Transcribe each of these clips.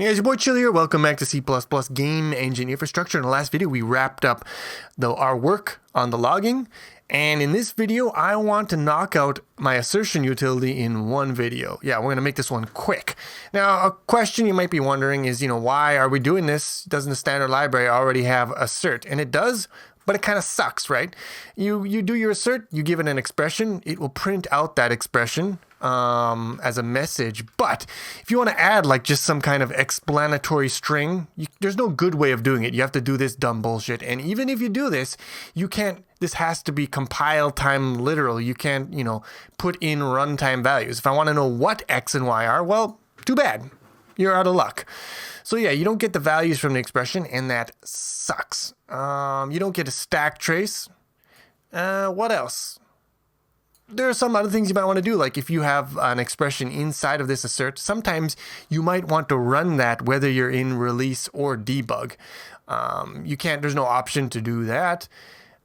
Hey guys, your boy Chill here. Welcome back to C++ Game Engine Infrastructure. In the last video, we wrapped up our work on the logging. And in this video, I want to knock out my assertion utility in one video. Yeah, we're going to make this one quick. Now, a question you might be wondering is, why are we doing this? Doesn't the standard library already have assert? And it does, but it kind of sucks, right? You do your assert, you give it an expression, it will print out that expression as a message. But if you want to add like just some kind of explanatory string, there's no good way of doing it. You have to do this dumb bullshit. And even if you do this, you can't, this has to be compile time literal. You can't, put in runtime values. If I want to know what X and Y are, well, too bad. You're out of luck. So yeah, you don't get the values from the expression, and that sucks. You don't get a stack trace. What else? There are some other things you might want to do, like if you have an expression inside of this assert, sometimes you might want to run that whether you're in release or debug. There's no option to do that.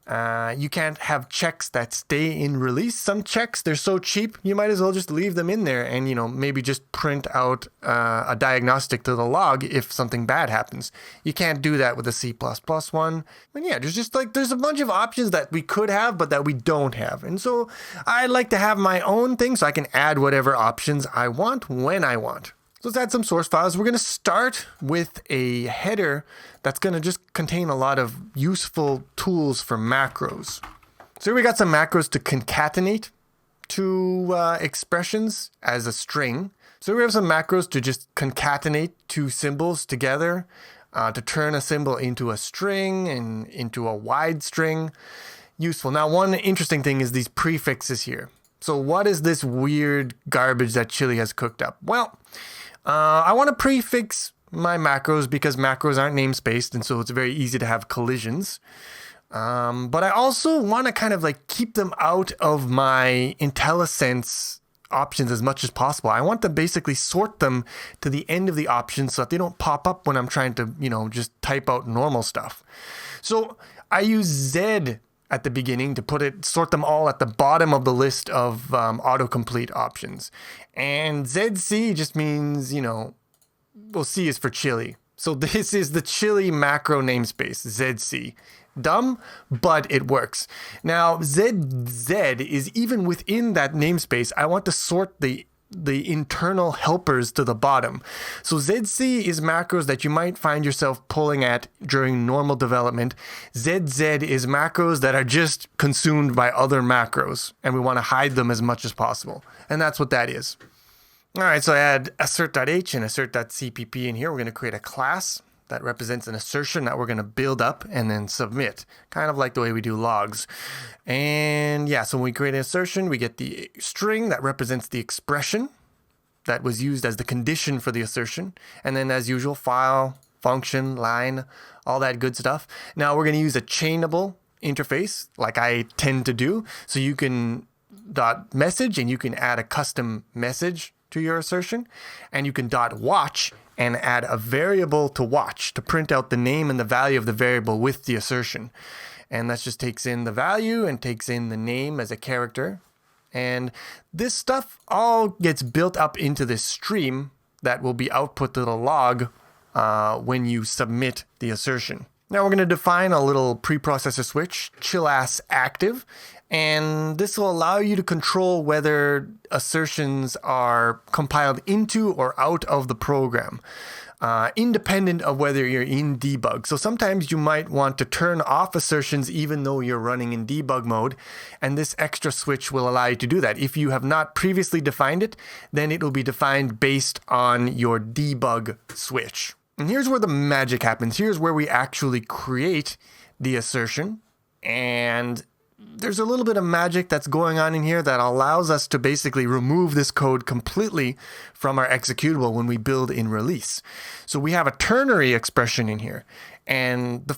You can't have checks that stay in release. Some checks, they're so cheap, you might as well just leave them in there and, maybe just print out a diagnostic to the log if something bad happens. You can't do that with a C++ one. And yeah, there's a bunch of options that we could have, but that we don't have. And so I like to have my own thing so I can add whatever options I want when I want. So let's add some source files. We're going to start with a header that's going to just contain a lot of useful tools for macros. So here we got some macros to concatenate two expressions as a string. So we have some macros to just concatenate two symbols together to turn a symbol into a string and into a wide string. Useful. Now, one interesting thing is these prefixes here. So what is this weird garbage that Chili has cooked up? Well, I want to prefix my macros because macros aren't namespaced, and so it's very easy to have collisions. But I also want to kind of like keep them out of my IntelliSense options as much as possible. I want to basically sort them to the end of the options so that they don't pop up when I'm trying to, just type out normal stuff. So I use Z at the beginning to sort them all at the bottom of the list of autocomplete options. And ZC just means, C is for chili. So this is the chili macro namespace, ZC. Dumb, but it works. Now, ZZ is even within that namespace. I want to sort the internal helpers to the bottom. So ZC is macros that you might find yourself pulling at during normal development. ZZ is macros that are just consumed by other macros, and we want to hide them as much as possible. And that's what that is. All right, so I add assert.h and assert.cpp in here. We're going to create a class that represents an assertion that we're going to build up and then submit, kind of like the way we do logs. And yeah, so when we create an assertion, we get the string that represents the expression that was used as the condition for the assertion. And then as usual, file, function, line, all that good stuff. Now we're going to use a chainable interface like I tend to do. So you can .message and you can add a custom message to your assertion, and you can .watch and add a variable to watch to print out the name and the value of the variable with the assertion. And that just takes in the value and takes in the name as a character. And this stuff all gets built up into this stream that will be output to the log when you submit the assertion. Now we're going to define a little preprocessor switch, chillass active, and this will allow you to control whether assertions are compiled into or out of the program, independent of whether you're in debug. So sometimes you might want to turn off assertions even though you're running in debug mode, and this extra switch will allow you to do that. If you have not previously defined it, then it will be defined based on your debug switch. And here's where the magic happens. Here's where we actually create the assertion, and there's a little bit of magic that's going on in here that allows us to basically remove this code completely from our executable when we build in release. So we have a ternary expression in here. And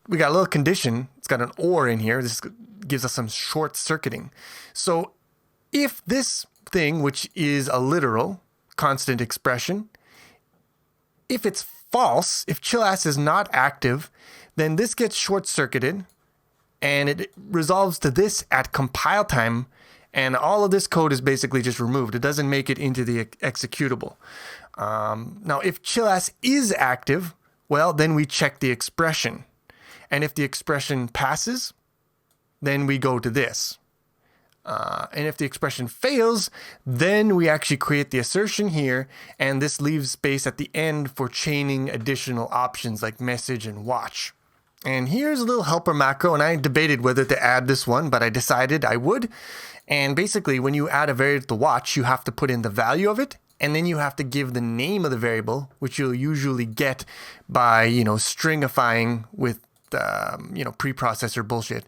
we got a little condition. It's got an or in here. This gives us some short circuiting. So if this thing, which is a literal constant expression, if it's false, if chillass is not active, then this gets short circuited and it resolves to this at compile time, and all of this code is basically just removed. It doesn't make it into the executable. Now, if chillass is active, well, then we check the expression. And if the expression passes, then we go to this. And if the expression fails, then we actually create the assertion here, and this leaves space at the end for chaining additional options like message and watch. And here's a little helper macro, and I debated whether to add this one, but I decided I would. And basically, when you add a variable to watch, you have to put in the value of it, and then you have to give the name of the variable, which you'll usually get by, stringifying with, preprocessor bullshit.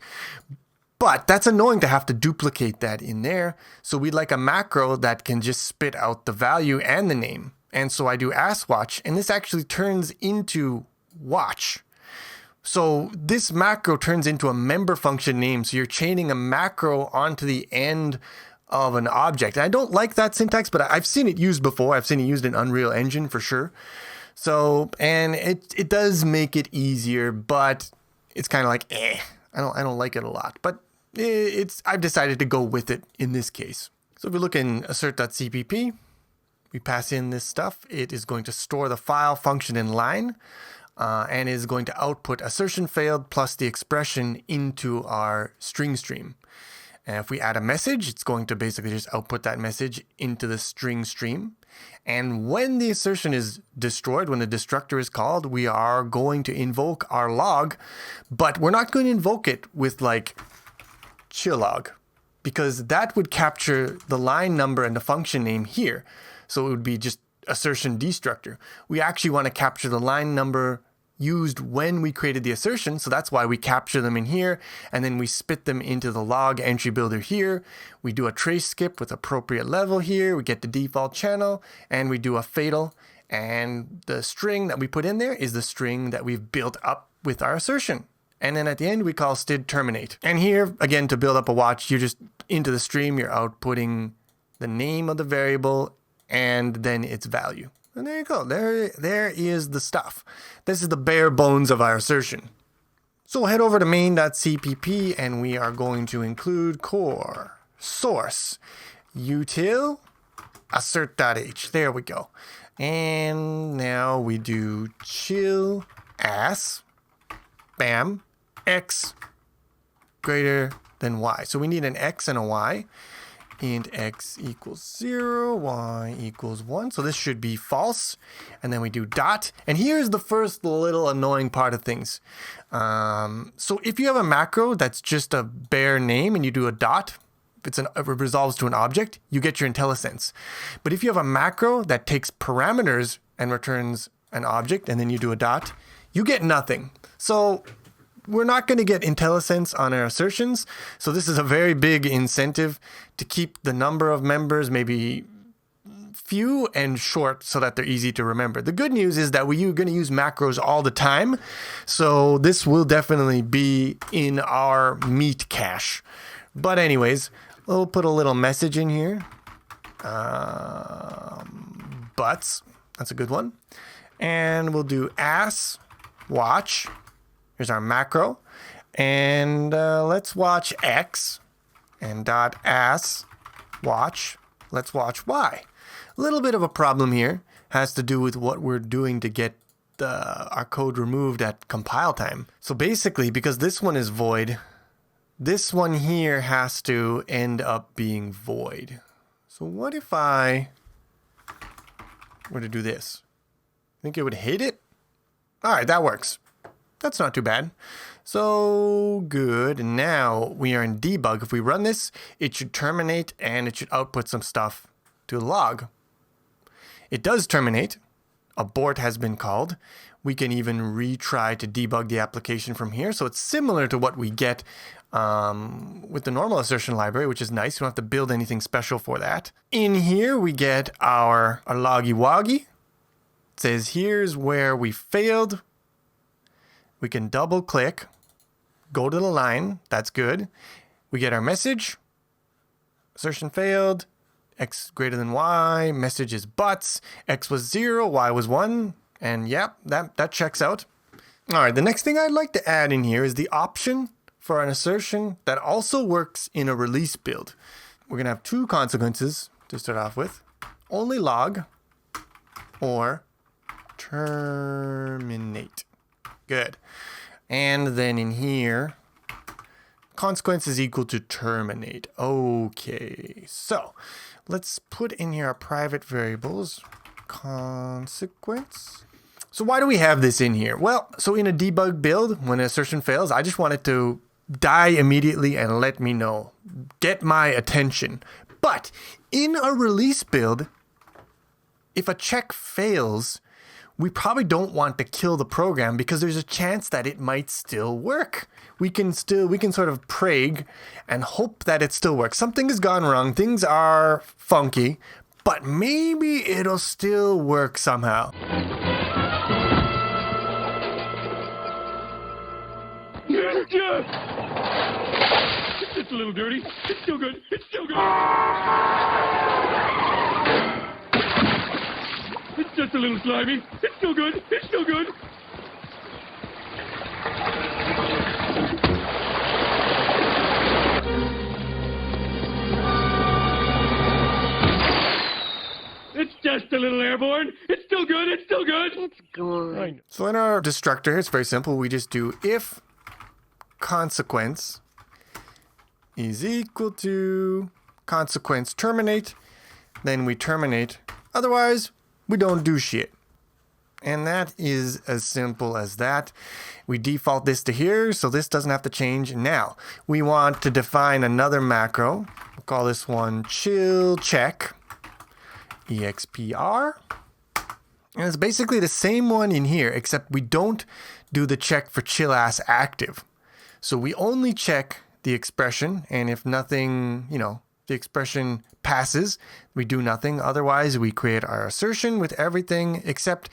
But that's annoying to have to duplicate that in there. So we'd like a macro that can just spit out the value and the name. And so I do AskWatch, and this actually turns into watch. So this macro turns into a member function name. So you're chaining a macro onto the end of an object. And I don't like that syntax, but I've seen it used before. I've seen it used in Unreal Engine for sure. So, and it does make it easier, but it's kind of like, I don't like it a lot. But I've decided to go with it in this case. So if we look in assert.cpp, we pass in this stuff. It is going to store the file function in line and is going to output assertion failed plus the expression into our string stream. And if we add a message, it's going to basically just output that message into the string stream. And when the assertion is destroyed, when the destructor is called, we are going to invoke our log, but we're not going to invoke it with like chillog, because that would capture the line number and the function name here. So it would be just assertion destructor. We actually want to capture the line number used when we created the assertion. So that's why we capture them in here, and then we spit them into the log entry builder here. We do a trace skip with appropriate level here. We get the default channel, and we do a fatal. And the string that we put in there is the string that we've built up with our assertion. And then at the end, we call std terminate. And here, again, to build up a watch, you're just into the stream, you're outputting the name of the variable and then its value. And there you go. There is the stuff. This is the bare bones of our assertion. So we'll head over to main.cpp, and we are going to include core source util assert.h. There we go. And now we do chill ass bam x greater than y. So we need an x and a y. Int x equals 0, y equals 1. So this should be false. And then we do dot. And here's the first little annoying part of things. So if you have a macro that's just a bare name and you do a dot, if it resolves to an object, you get your IntelliSense. But if you have a macro that takes parameters and returns an object and then you do a dot, you get nothing. So we're not going to get IntelliSense on our assertions. So this is a very big incentive to keep the number of members maybe few and short so that they're easy to remember. The good news is that we're going to use macros all the time. So this will definitely be in our meat cache. But anyways, we'll put a little message in here. Butts, that's a good one. And we'll do ass watch. Here's our macro, and let's watch x, and dot ass watch. Let's watch y. A little bit of a problem here has to do with what we're doing to get our code removed at compile time. So basically, because this one is void, this one here has to end up being void. So what if I were to do this? Think it would hit it? All right, that works. That's not too bad. So good. And now we are in debug. If we run this, it should terminate and it should output some stuff to the log. It does terminate. Abort has been called. We can even retry to debug the application from here. So it's similar to what we get with the normal assertion library, which is nice. We don't have to build anything special for that. In here, we get our loggy woggy. It says here's where we failed. We can double click, go to the line, that's good. We get our message, assertion failed, x greater than y, message is butts, x was 0, y was 1, and yep, that checks out. All right, the next thing I'd like to add in here is the option for an assertion that also works in a release build. We're gonna have two consequences to start off with. Only log or terminate. Good. And then in here, consequence is equal to terminate. Okay, so let's put in here our private variables, consequence. So why do we have this in here? Well, so in a debug build, when an assertion fails, I just want it to die immediately and let me know, get my attention. But in a release build, if a check fails, we probably don't want to kill the program because there's a chance that it might still work. We can sort of pray and hope that it still works. Something has gone wrong. Things are funky, but maybe it'll still work somehow. It's just a little dirty. It's still good. It's still good. It's just a little slimy. It's still good. It's still good. It's just a little airborne. It's still good. It's still good. It's good. So in our destructor, it's very simple. We just do if consequence is equal to consequence terminate, then we terminate. Otherwise, we don't do shit. And that is as simple as that. We default this to here, so this doesn't have to change. Now, we want to define another macro. We'll call this one chill check, expr. And it's basically the same one in here, except we don't do the check for chill ass active. So we only check the expression, and if nothing, the expression passes, we do nothing. Otherwise, we create our assertion with everything except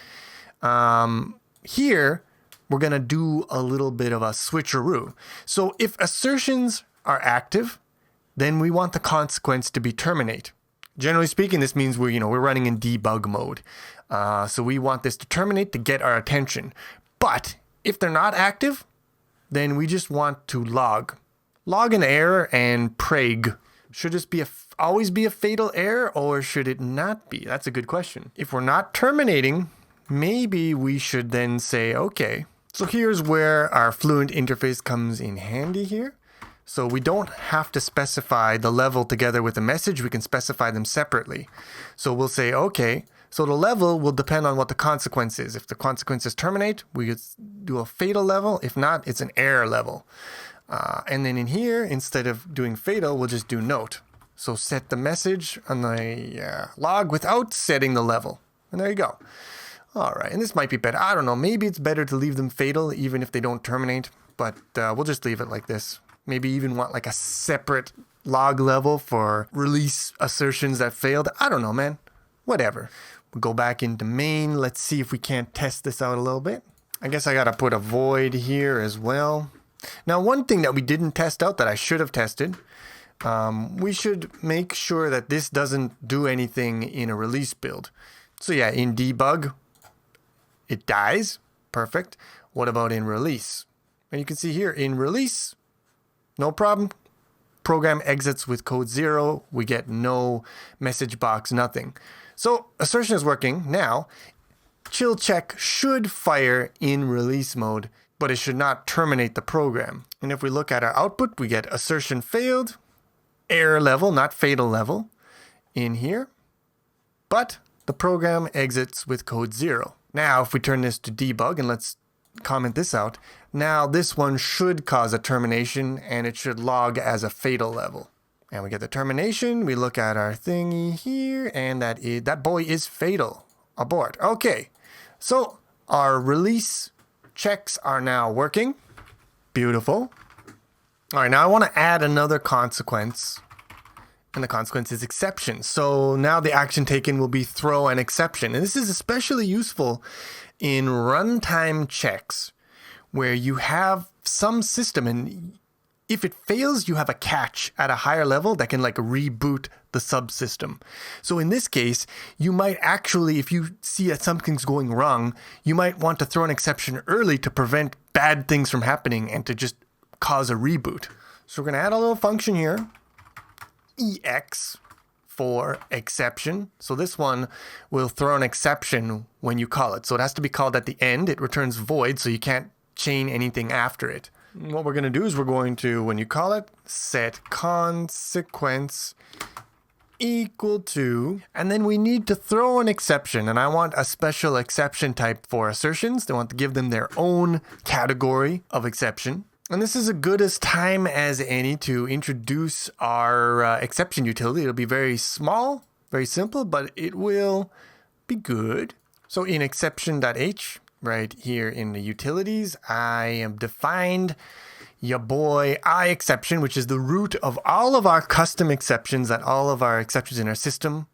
here, we're going to do a little bit of a switcheroo. So if assertions are active, then we want the consequence to be terminate. Generally speaking, this means we're running in debug mode. So we want this to terminate to get our attention. But if they're not active, then we just want to log an error and prague. Should this always be a fatal error, or should it not be? That's a good question. If we're not terminating, maybe we should then say, okay, so here's where our fluent interface comes in handy here. So we don't have to specify the level together with the message. We can specify them separately. So we'll say, okay, so the level will depend on what the consequence is. If the consequence is terminate, we do a fatal level. If not, it's an error level. And then in here, instead of doing fatal, we'll just do note. So set the message on the log without setting the level. And there you go. All right, and this might be better. I don't know. Maybe it's better to leave them fatal even if they don't terminate. But we'll just leave it like this. Maybe even want like a separate log level for release assertions that failed. I don't know, man. Whatever. We'll go back into main. Let's see if we can't test this out a little bit. I guess I got to put a void here as well. Now, one thing that we didn't test out that I should have tested, we should make sure that this doesn't do anything in a release build. So yeah, in debug, it dies. Perfect. What about in release? And you can see here in release, no problem. Program exits with code 0. We get no message box, nothing. So assertion is working. Now, chill check should fire in release mode, but it should not terminate the program. And if we look at our output, we get assertion failed, error level, not fatal level, in here. But the program exits with code 0. Now, if we turn this to debug, and let's comment this out, now this one should cause a termination, and it should log as a fatal level. And we get the termination, we look at our thingy here, and that boy is fatal. Abort. Okay, so our release checks are now working. Beautiful. All right, now I want to add another consequence, and the consequence is exception. So now the action taken will be throw an exception. And this is especially useful in runtime checks where you have some system, and if it fails, you have a catch at a higher level that can like reboot the subsystem. So in this case, you might actually, if you see that something's going wrong, you might want to throw an exception early to prevent bad things from happening and to just cause a reboot. So we're going to add a little function here, ex for exception. So this one will throw an exception when you call it. So it has to be called at the end. It returns void, so you can't chain anything after it. What we're going to do is we're going to, when you call it, set consequence equal to, and then we need to throw an exception, and I want a special exception type for assertions. They want to give them their own category of exception. And this is as good as time as any to introduce our exception utility. It'll be very small, very simple, but it will be good. So in exception.h, right here in the utilities, I am defined your boy iException, which is the root of all of our custom exceptions that all of our exceptions in our system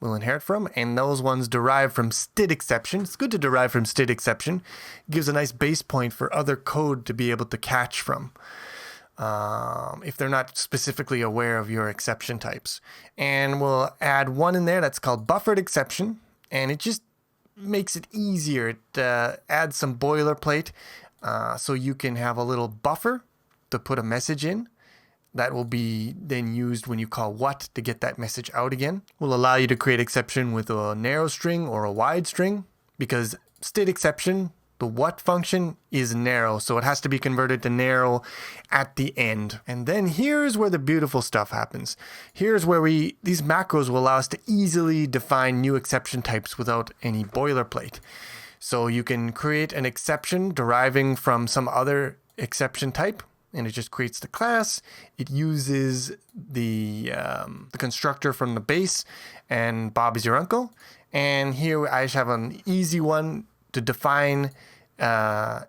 will inherit from, and those ones derive from std_exception. It's good to derive from std_exception. It gives a nice base point for other code to be able to catch from if they're not specifically aware of your exception types. And we'll add one in there that's called buffered exception, and it just makes it easier. It adds some boilerplate so you can have a little buffer to put a message in that will be then used when you call what to get that message out again. Will allow you to create exception with a narrow string or a wide string, because std_exception, the what function, is narrow, so it has to be converted to narrow at the end. And then here's where the beautiful stuff happens. Here's where these macros will allow us to easily define new exception types without any boilerplate. So you can create an exception deriving from some other exception type, and it just creates the class. It uses the constructor from the base, and Bob is your uncle. And here I just have an easy one to define an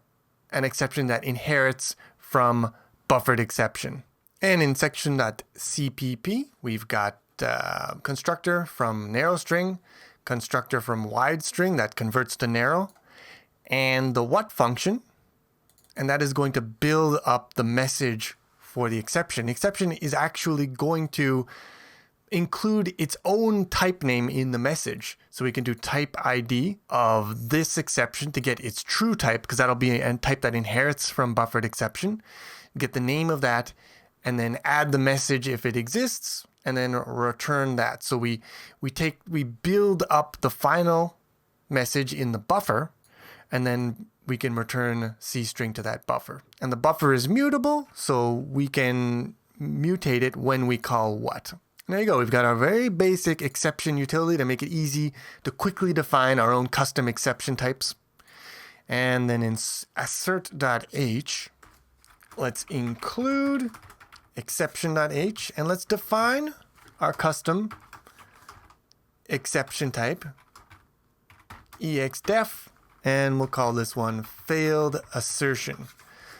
exception that inherits from buffered exception. And in section.cpp, we've got constructor from narrow string, constructor from wide string that converts to narrow, and the what function, and that is going to build up the message for the exception. The exception is actually going to include its own type name in the message. So we can do type ID of this exception to get its true type, because that'll be a type that inherits from buffered exception. Get the name of that, and then add the message if it exists, and then return that. So we build up the final message in the buffer, and then we can return C-string to that buffer. And the buffer is mutable, so we can mutate it when we call what. There you go. We've got our very basic exception utility to make it easy to quickly define our own custom exception types. And then in assert.h, let's include exception.h, and let's define our custom exception type, exdef, and we'll call this one failed assertion.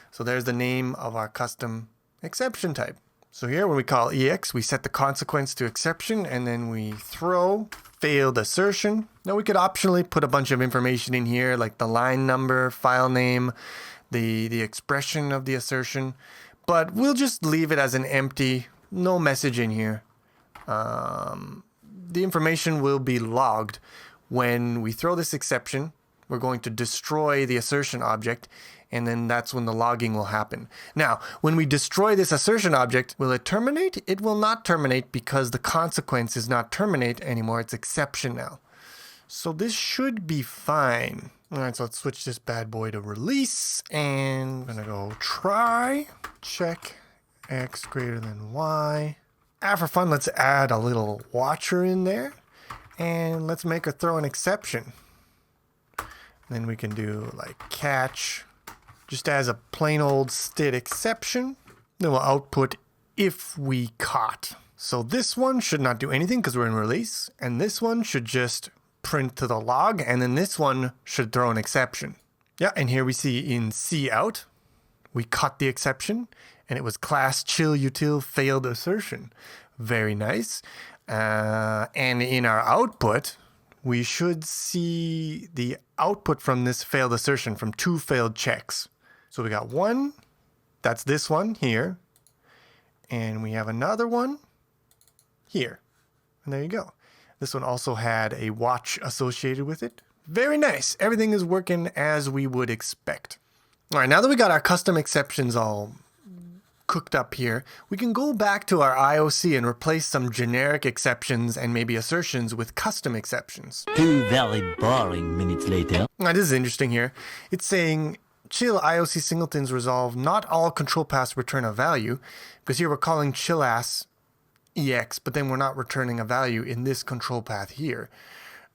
So there's the name of our custom exception type. So here when we call ex, we set the consequence to exception, and then we throw failed assertion. Now we could optionally put a bunch of information in here, like the line number, file name, the expression of the assertion, but we'll just leave it as an empty, no message in here. The information will be logged. When we throw this exception, we're going to destroy the assertion object, and then that's when the logging will happen. Now, when we destroy this assertion object, will it terminate? It will not terminate, because the consequence is not terminate anymore. It's exception now. So this should be fine. All right, so let's switch this bad boy to release, and I'm gonna go try, check x greater than y. For fun, let's add a little watcher in there, and let's make her throw an exception. Then we can do like catch, just as a plain old std exception. Then we'll output if we caught. So this one should not do anything because we're in release, and this one should just print to the log, and then this one should throw an exception. Yeah, and here we see in cout, we caught the exception, and it was class chill util failed assertion. Very nice. And in our output, we should see the output from this failed assertion from 2 failed checks. So we got one, that's this one here, and we have another one here. And there you go. This one also had a watch associated with it. Very nice. Everything is working as we would expect. All right, now that we got our custom exceptions all cooked up here, we can go back to our IOC and replace some generic exceptions and maybe assertions with custom exceptions. 2 very boring minutes later. Now, this is interesting here. It's saying chill IOC singletons resolve not all control paths return a value, because here we're calling chill ass EX, but then we're not returning a value in this control path here.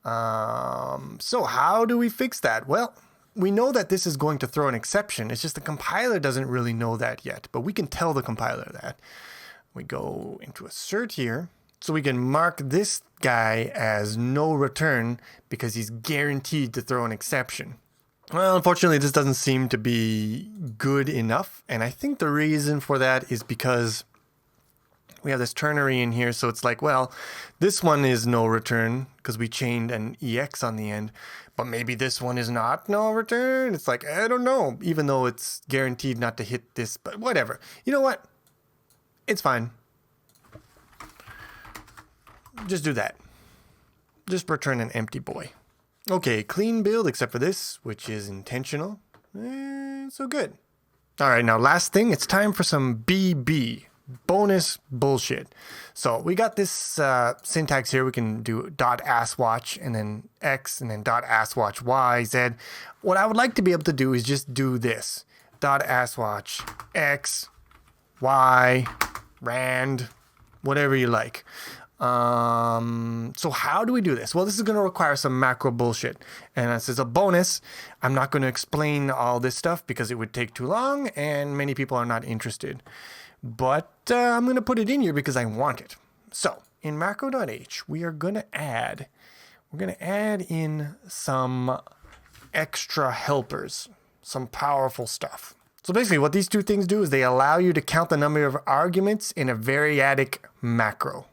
So how do we fix that? Well, we know that this is going to throw an exception. It's just the compiler doesn't really know that yet, but we can tell the compiler that. We go into assert here. So we can mark this guy as no return because he's guaranteed to throw an exception. Well, unfortunately, this doesn't seem to be good enough. And I think the reason for that is because we have this ternary in here. So it's like, well, this one is no return because we chained an EX on the end. But maybe this one is not no return. It's like, I don't know, even though it's guaranteed not to hit this. But whatever. You know what? It's fine. Just do that. Just return an empty boy. Okay, clean build except for this, which is intentional. So good. All right, now last thing, it's time for some BB, bonus bullshit. So we got this syntax here. We can do .asswatch and then X and then .asswatch Y, Z. What I would like to be able to do is just do this. .asswatch X, Y, rand, whatever you like. So how do we do this? Well, this is going to require some macro bullshit. And this is a bonus. I'm not going to explain all this stuff because it would take too long and many people are not interested. But I'm going to put it in here because I want it. So in macro.h, we're going to add in some extra helpers, some powerful stuff. So basically what these two things do is they allow you to count the number of arguments in a variadic macro.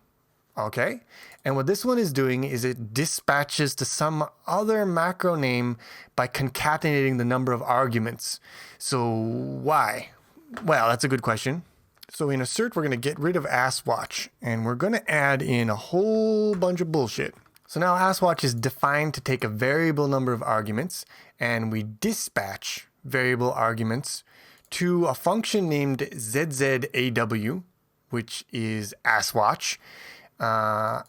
Okay, and what this one is doing is it dispatches to some other macro name by concatenating the number of arguments. So why? Well, that's a good question. So in assert, we're going to get rid of asswatch and we're going to add in a whole bunch of bullshit. So now asswatch is defined to take a variable number of arguments and we dispatch variable arguments to a function named ZZAW, which is asswatch.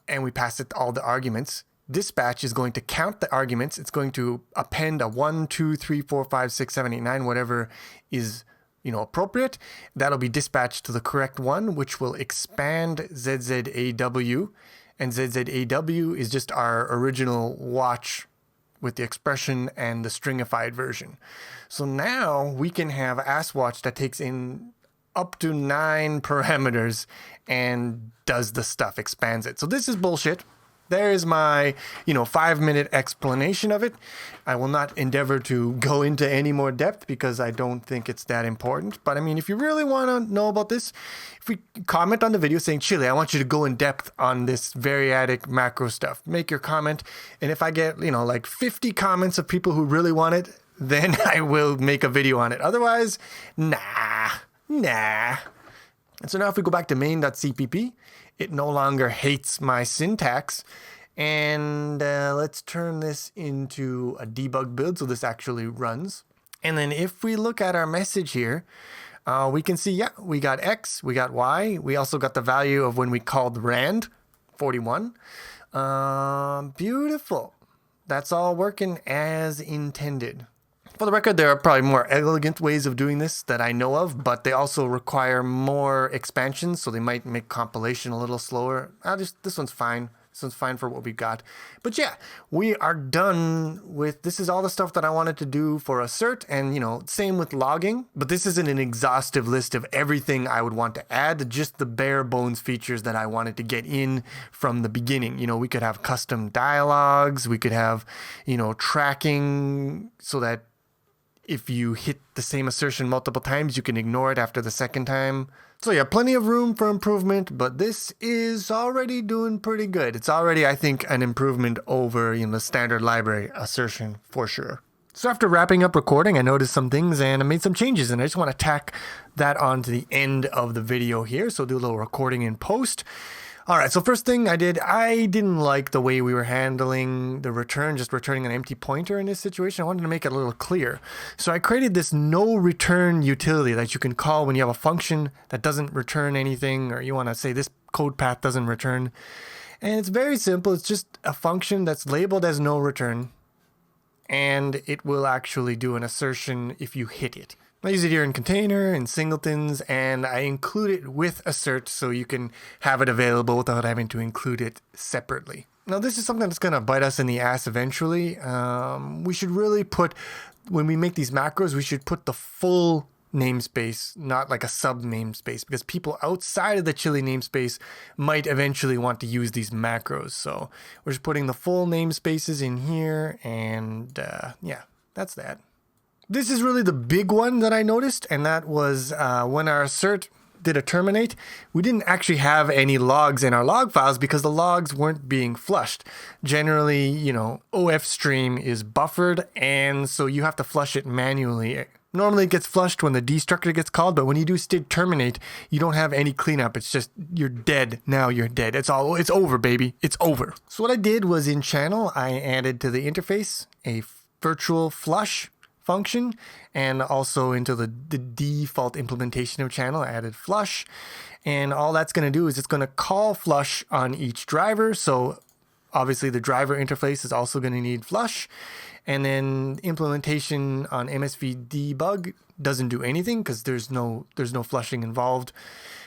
And we pass it all the arguments. Dispatch is going to count the arguments. It's going to append a 1, 2, 3, 4, 5, 6, 7, 8, 9, whatever is, appropriate. That'll be dispatched to the correct one, which will expand ZZAW. And ZZAW is just our original watch with the expression and the stringified version. So now we can have asswatch that takes in up to 9 parameters and does the stuff, expands it. So this is bullshit. There is my, 5-minute explanation of it. I will not endeavor to go into any more depth because I don't think it's that important. But I mean, if you really want to know about this, if we comment on the video saying, Chile, I want you to go in depth on this variadic macro stuff, make your comment. And if I get, like 50 comments of people who really want it, then I will make a video on it. Otherwise, nah. And so now if we go back to main.cpp, it no longer hates my syntax. And let's turn this into a debug build so this actually runs. And then if we look at our message here, we can see, we got X, we got Y. We also got the value of when we called rand, 41. Beautiful. That's all working as intended. For the record, there are probably more elegant ways of doing this that I know of, but they also require more expansions, so they might make compilation a little slower. This one's fine. This one's fine for what we've got. But yeah, we are done with, this is all the stuff that I wanted to do for assert, and same with logging. But this isn't an exhaustive list of everything I would want to add, just the bare bones features that I wanted to get in from the beginning. We could have custom dialogues, we could have, tracking so that if you hit the same assertion multiple times, you can ignore it after the second time. So yeah, plenty of room for improvement, but this is already doing pretty good. It's already, I think, an improvement over the standard library assertion for sure. So after wrapping up recording, I noticed some things and I made some changes, and I just want to tack that on to the end of the video here. So do a little recording in post. All right, so first thing I did, I didn't like the way we were handling the return, just returning an empty pointer in this situation. I wanted to make it a little clear. So I created this no return utility that you can call when you have a function that doesn't return anything, or you want to say this code path doesn't return. And it's very simple. It's just a function that's labeled as no return, and it will actually do an assertion if you hit it. I use it here in container and singletons, and I include it with assert so you can have it available without having to include it separately. Now, this is something that's going to bite us in the ass eventually. We should really put, when we make these macros, we should put the full namespace, not like a sub namespace, because people outside of the Chili namespace might eventually want to use these macros. So we're just putting the full namespaces in here, and yeah, that's that. This is really the big one that I noticed, and that was when our assert did a terminate, we didn't actually have any logs in our log files because the logs weren't being flushed. Generally, you know, OF stream is buffered, and so you have to flush it manually. Normally it gets flushed when the destructor gets called, but when you do std terminate, you don't have any cleanup. It's just, you're dead. Now you're dead. It's over, baby. It's over. So what I did was in channel, I added to the interface a virtual flush function, and also into the default implementation of channel, I added flush. And all that's going to do is it's going to call flush on each driver. So obviously the driver interface is also going to need flush. And then implementation on MSV debug doesn't do anything because there's no flushing involved.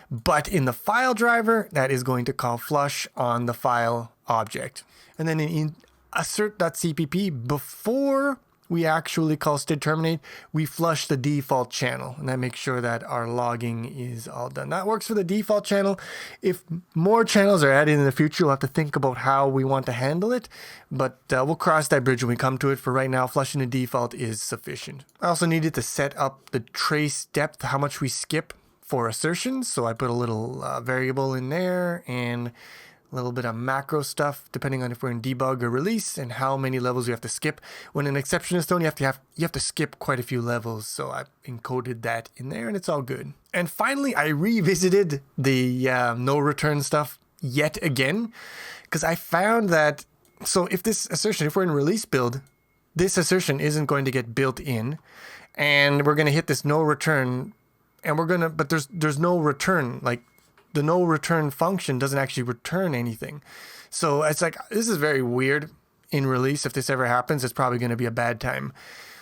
But in the file driver, that is going to call flush on the file object. And then in assert.cpp, before we actually call std terminate, we flush the default channel, and that makes sure that our logging is all done. That works for the default channel. If more channels are added in the future, we'll have to think about how we want to handle it, but we'll cross that bridge when we come to it. For right now, flushing the default is sufficient. I also needed to set up the trace depth, how much we skip for assertions, so I put a little variable in there, and a little bit of macro stuff depending on if we're in debug or release and how many levels we have to skip. When an exception is thrown, you have to skip quite a few levels, so I encoded that in there, and it's all good. And finally, I revisited the no return stuff yet again, because I found that, so if this assertion, if we're in release build, this assertion isn't going to get built in, and we're going to hit this no return, and but there's no return, like the no return function doesn't actually return anything. So it's like, this is very weird in release. If this ever happens, it's probably going to be a bad time.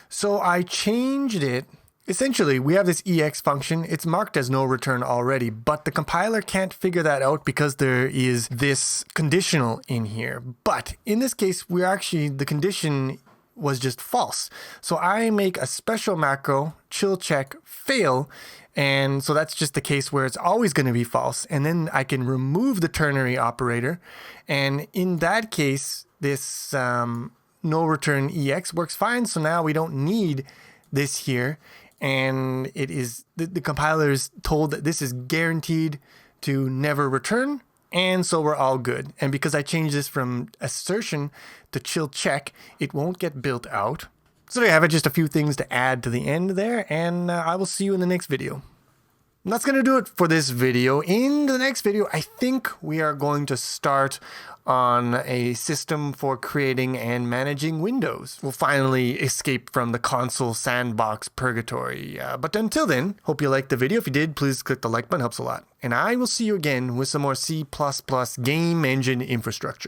So I changed it. Essentially, we have this EX function. It's marked as no return already, but the compiler can't figure that out because there is this conditional in here. But in this case, the condition was just false. So I make a special macro, chill check fail, and so that's just the case where it's always going to be false. And then I can remove the ternary operator, and in that case, this no return EX works fine. So now we don't need this here, and it is the compiler is told that this is guaranteed to never return. And so we're all good. And because I changed this from assertion to chill check, it won't get built out. So there you have it, just a few things to add to the end there, and I will see you in the next video. And that's going to do it for this video. In the next video, I think we are going to start on a system for creating and managing windows. We'll finally escape from the console sandbox purgatory. But until then, hope you liked the video. If you did, please click the like button, helps a lot. And I will see you again with some more C++ game engine infrastructure.